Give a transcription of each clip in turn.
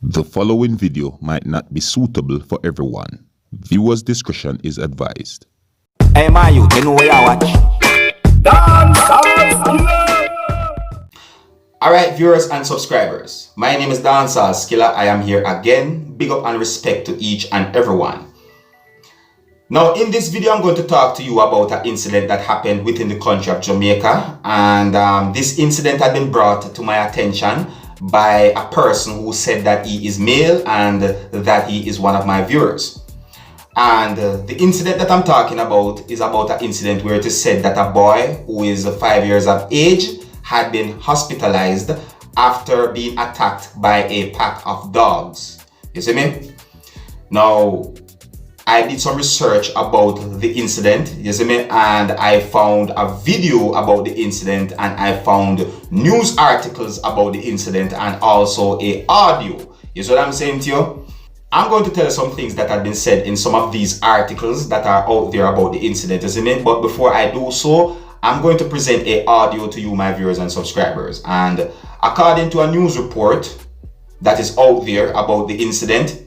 The following video might not be suitable for everyone. Viewers' discretion is advised. Hey, my youth, you know where I watch? Dancehall. Alright, viewers and subscribers. My name is Dancehall. I am here again. Big up and respect to each and everyone. Now, in this video, I'm going to talk to you about an incident that happened within the country of Jamaica. And this incident had been brought to my attention by a person who said that he is male and that he is one of my viewers. And the incident that I'm talking about is about an incident where it is said that a boy who is 5 years of age had been hospitalized after being attacked by a pack of dogs. You see me? Now, I did some research about the incident, you see me, and I found a video about the incident, and I found news articles about the incident, and also a audio. You see what I'm saying to you? I'm going to tell you some things that have been said in some of these articles that are out there about the incident, you see me? But before I do so, I'm going to present a audio to you, my viewers and subscribers. And according to a news report that is out there about the incident,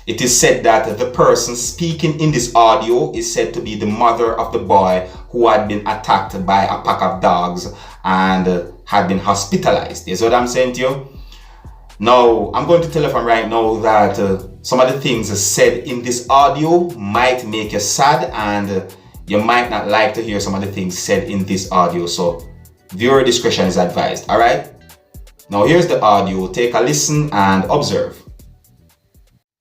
it is said that the person speaking in this audio is said to be the mother of the boy who had been attacked by a pack of dogs and had been hospitalized. You see what I'm saying to you? Now, I'm going to tell you from right now that some of the things said in this audio might make you sad, and you might not like to hear some of the things said in this audio. So, viewer discretion is advised. Alright? Now, here's the audio. Take a listen and observe.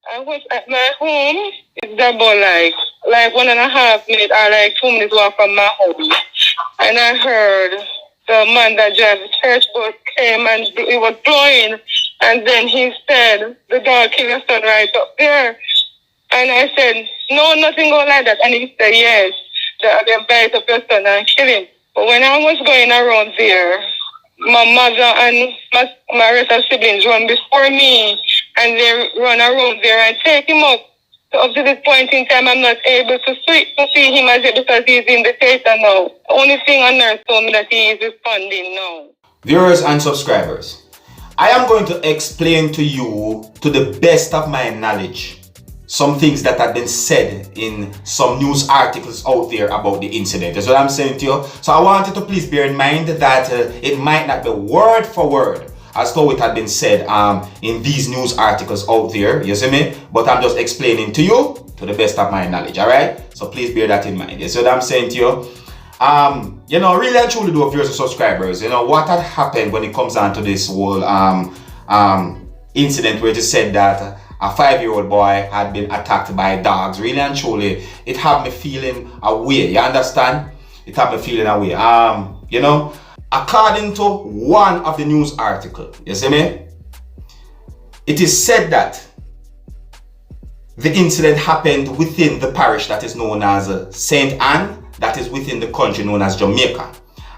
I was at my home. It's about like 1.5 minutes or like 2 minutes walk from my home. And I heard the man that drives the church bus came and it was blowing. And then he said, the dog killed your son right up there. And I said, no, nothing go like that. And he said, yes, they bite up your son and kill him. But when I was going around there, my mother and my rest of siblings run before me, and they run around there and take him up. So up to this point in time, I'm not able to see him as yet because he's in the theater now. The only thing on earth told me that he is responding now. Viewers and subscribers, I am going to explain to you, to the best of my knowledge, some things that have been said in some news articles out there about the incident. That's what I'm saying to you. So I want you to please bear in mind that it might not be word for word as though it had been said in these news articles out there, you see me? But I'm just explaining to you to the best of my knowledge, alright? So please bear that in mind. You see what I'm saying to you? You know, really and truly though, viewers and subscribers, you know, what had happened when it comes down to this whole incident where it is said that a 5-year-old boy had been attacked by dogs, really and truly, it had me feeling away, you understand? It had me feeling away. You know, according to one of the news articles, you see me? It is said that the incident happened within the parish that is known as St. Anne, that is within the country known as Jamaica.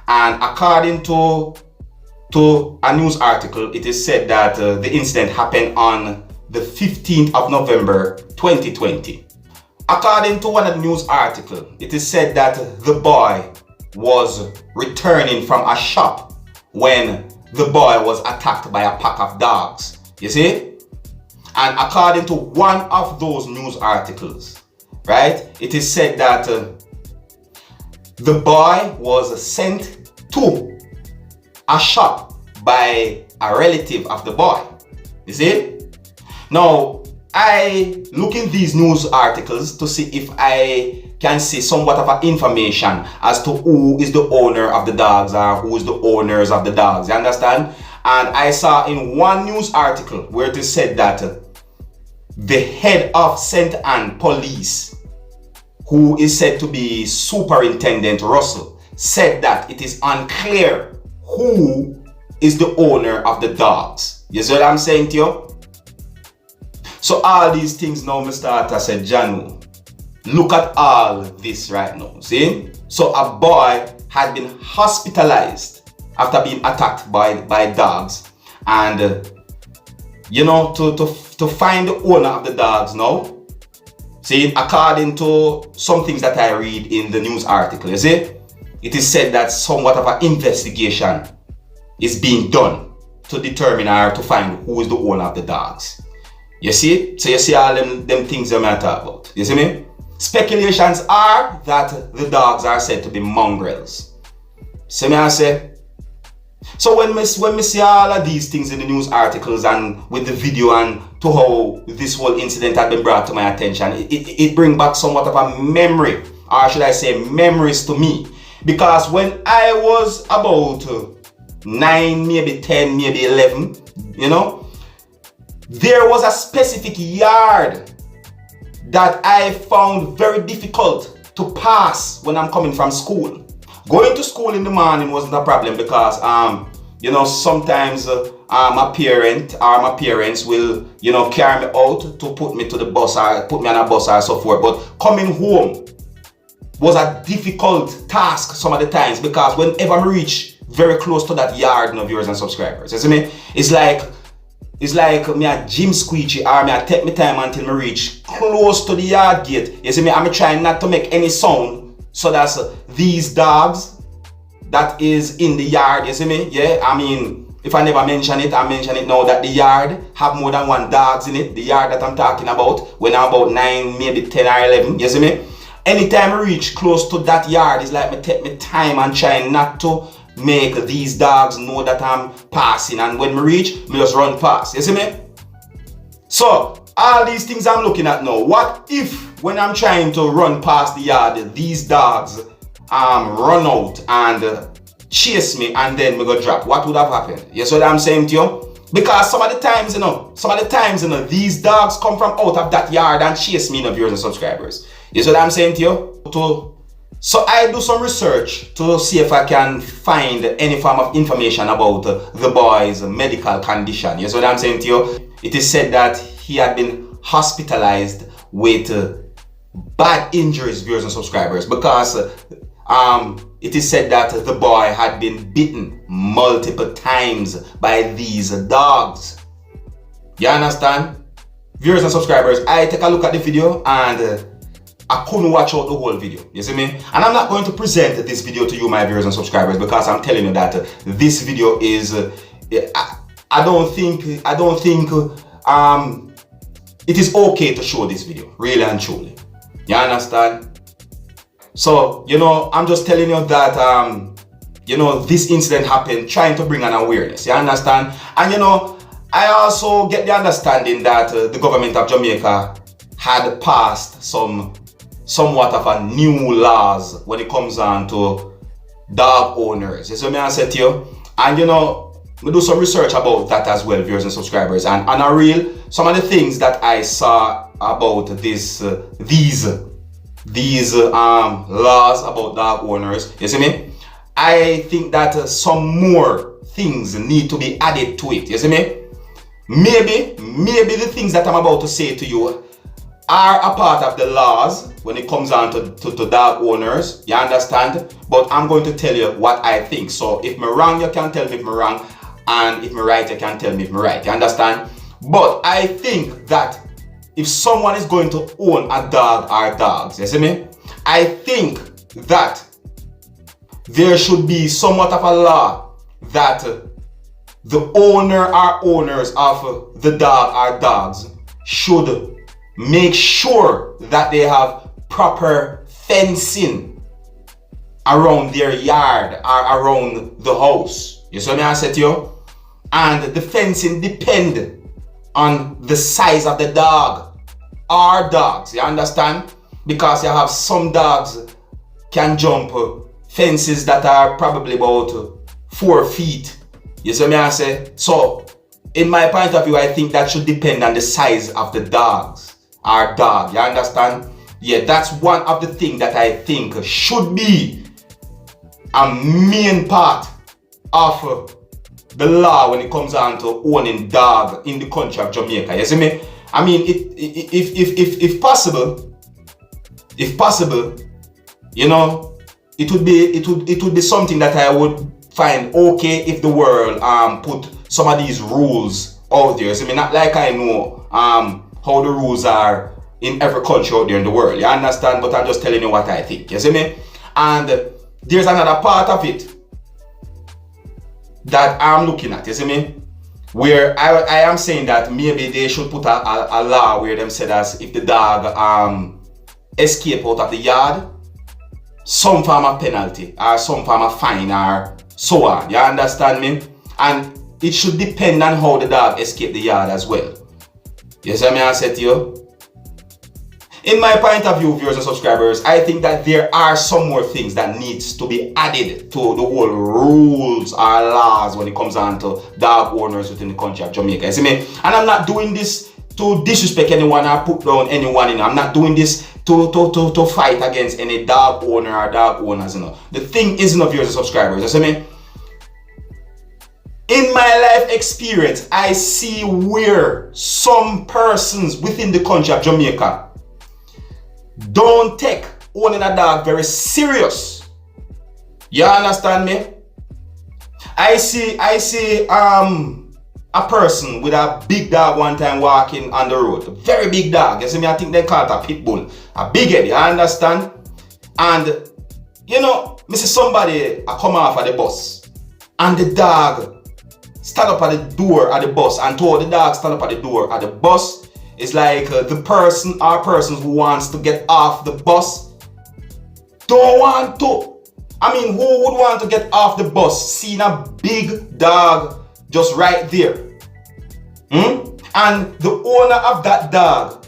And according to a news article, it is said that the incident happened on the 15th of November 2020. According to one of the news articles, it is said that the boy was returning from a shop when the boy was attacked by a pack of dogs. You see? And according to one of those news articles, right, it is said that the boy was sent to a shop by a relative of the boy. You see? Now, I look in these news articles to see if I can see somewhat of information as to who is the owner of the dogs or who is the owners of the dogs. You understand? And I saw in one news article where it is said that the head of St. Anne Police, who is said to be Superintendent Russell, said that it is unclear who is the owner of the dogs. You see what I'm saying to you? So all these things now, Mr. Atta said, Janu, look at all this right now, see? So a boy had been hospitalized after being attacked by dogs. And, you know, to find the owner of the dogs now, see, according to some things that I read in the news article, you see, it is said that somewhat of an investigation is being done to determine or to find who is the owner of the dogs. You see? So you see all them things that I talk about. You see me? Speculations are that the dogs are said to be mongrels. See me I say? So when me see all of these things in the news articles and with the video and to how this whole incident had been brought to my attention, it brings back somewhat of a memory, or should I say memories to me. Because when I was about 9, maybe 10, maybe 11, you know, there was a specific yard that I found very difficult to pass when I'm coming from school. Going to school in the morning wasn't a problem because, you know, sometimes my parents will, you know, carry me out to put me to the bus or put me on a bus or so forth. But coming home was a difficult task some of the times because whenever I reach very close to that yard of viewers and subscribers, you see me? It's like me a gym squeegee or me a take me time until me reach close to the yard gate. You see me? I'm trying not to make any sound so that these dogs that is in the yard, you see me? Yeah, I mean, if I never mention it, I mention it now that the yard have more than one dogs in it. The yard that I'm talking about when I'm about 9, maybe 10 or 11, you see me? Anytime I reach close to that yard, it's like me take me time and try not to make these dogs know that I'm passing, and when me reach, me just run past. You see me? So all these things I'm looking at now, what if when I'm trying to run past the yard, these dogs run out and chase me and then me go drop? What would have happened? You see what I'm saying to you? Because some of the times, these dogs come from out of that yard and chase me, viewers and subscribers. You see what I'm saying to you? So I do some research to see if I can find any form of information about the boy's medical condition. You see what I'm saying to you? It is said that he had been hospitalized with bad injuries, viewers and subscribers, because it is said that the boy had been bitten multiple times by these dogs. You understand? Viewers and subscribers, I take a look at the video and I couldn't watch out the whole video, you see me? And I'm not going to present this video to you, my viewers and subscribers, because I'm telling you that this video is, I don't think it is okay to show this video, really and truly. You understand? So, you know, I'm just telling you that, you know, this incident happened trying to bring an awareness, you understand? And, you know, I also get the understanding that the government of Jamaica had passed somewhat of a new laws when it comes on to dog owners. You see what I said to you? And you know, we do some research about that as well, viewers and subscribers. And on a real, some of the things that I saw about these laws about dog owners, you see me? I think that some more things need to be added to it. You see me? Maybe the things that I'm about to say to you are a part of the laws when it comes on to dog owners, you understand? But I'm going to tell you what I think. So if I'm wrong, you can tell me if I'm wrong, and if I'm right, you can tell me if I'm right, you understand? But I think that if someone is going to own a dog or dogs, you see me? I think that there should be somewhat of a law that the owner or owners of the dog or dogs should make sure that they have proper fencing around their yard or around the house. You see what I said to you? And the fencing depend on the size of the dog or dogs, you understand? Because you have some dogs can jump fences that are probably about 4 feet. You see what I say? So, in my point of view, I think that should depend on the size of the dogs. Our dog, you understand? Yeah, that's one of the things that I think should be a main part of the law when it comes on to owning dog in the country of Jamaica. You see me? I mean, if possible, you know, it would be something that I would find okay if the world put some of these rules out there. You see me? Not like I know how the rules are in every country out there in the world, you understand? But I'm just telling you what I think, you see me? And there's another part of it that I'm looking at, you see me? where I am saying that maybe they should put a law where them said as if the dog escape out of the yard, some form of penalty or some form of fine or so on. You understand me? And it should depend on how the dog escape the yard as well. You see me I said to you? In my point of view, viewers and subscribers, I think that there are some more things that needs to be added to the whole rules or laws when it comes on to dog owners within the country of Jamaica. You see me? And I'm not doing this to disrespect anyone or put down anyone. I'm not doing this to fight against any dog owner or dog owners. The thing is, viewers and subscribers, you see me? In my life experience, I see where some persons within the country of Jamaica don't take owning a dog very serious. You understand me? I see a person with a big dog one time walking on the road. A very big dog. You see me? I think they call it a pit bull. A big head, you understand? And me see somebody come off of the bus and the dog stand up at the door of the bus, and told the dog stand up at the door of the bus. It's like the person or persons who wants to get off the bus don't want to. I mean, who would want to get off the bus seeing a big dog just right there? And the owner of that dog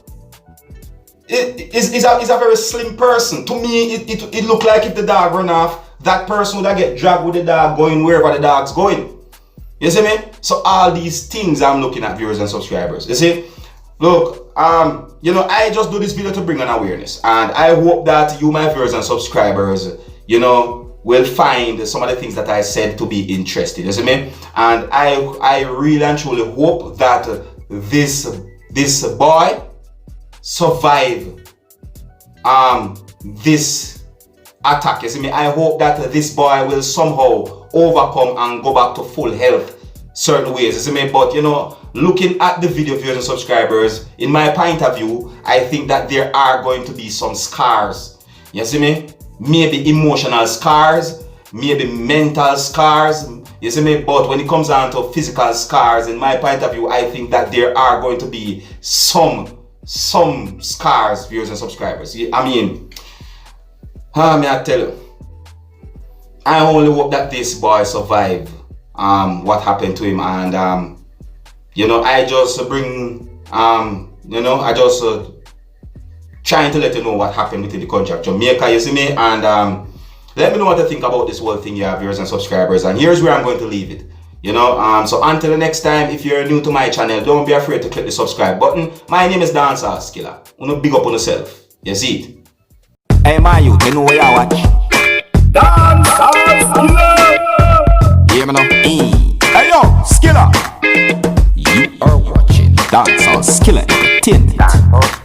is a very slim person. To me, it looked like if the dog run off, that person would get dragged with the dog going wherever the dog's going. You see me? So all these things I'm looking at, viewers and subscribers. You see? Look, I just do this video to bring an awareness, and I hope that you, my viewers and subscribers, will find some of the things that I said to be interesting. You see me? And I really and truly hope that this boy survive this attack. You see me? I hope that this boy will somehow overcome and go back to full health certain ways. You see me? But looking at the video, viewers and subscribers, in my point of view, I think that there are going to be some scars. You see me? Maybe emotional scars, maybe mental scars. You see me? But when it comes down to physical scars, in my point of view, I think that there are going to be some scars, viewers and subscribers. I mean, I tell you, I only hope that this boy survive what happened to him, and I just bring I just trying to let you know what happened within the country of Jamaica. You see me? And let me know what you think about this whole thing, viewers and subscribers. And here's where I'm going to leave it. So until the next time, if you're new to my channel, don't be afraid to click the subscribe button. My name is Dancehall. Big up on yourself. You see it? Hey, my youth, you know where I watch? Dancehall. Hear me now? Hey yo, Skilla. You are watching Dancehall Skilla Entertainment.